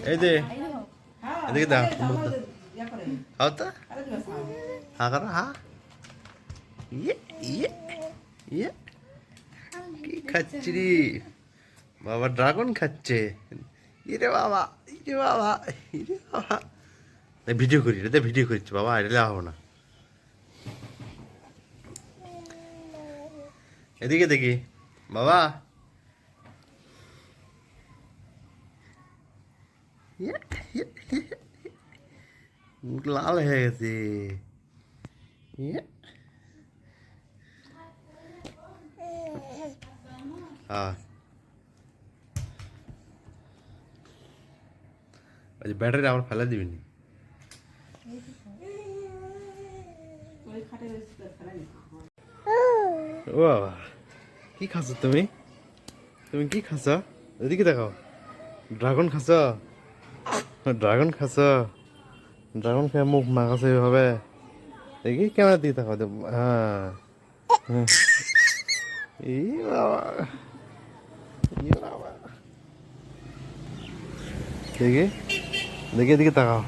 এই যে এদিকে দাও খাও তো হা করো হা ইয়ে ইয়ে ইয়ে কি খাচ্ছি রে বাবা ড্রাগন খাচ্ছে ইরে বাবা ইরে বাবা ইরে বাবা ভিডিও করি রে ভিডিও করছি বাবা এটা হবো না এদিকে দেখি বাবা মুখ লাল হয়ে গেছে ব্যাটারি আমার ফেলে দিবিনি ও বাবা কি খাচ্ছ তুমি তুমি কি খাচ্ছ এদিকে দেখাও ড্রাগন খাচ্ছ ড্রাগন খাচ্ছ ড্রাগন খেয়ে মুখ মাখাচ্ছে এভাবে দেখি ক্যামেরা দিকে দেখাও হ্যাঁ এই বাবা দেখি দেখি এদিকে তাকাও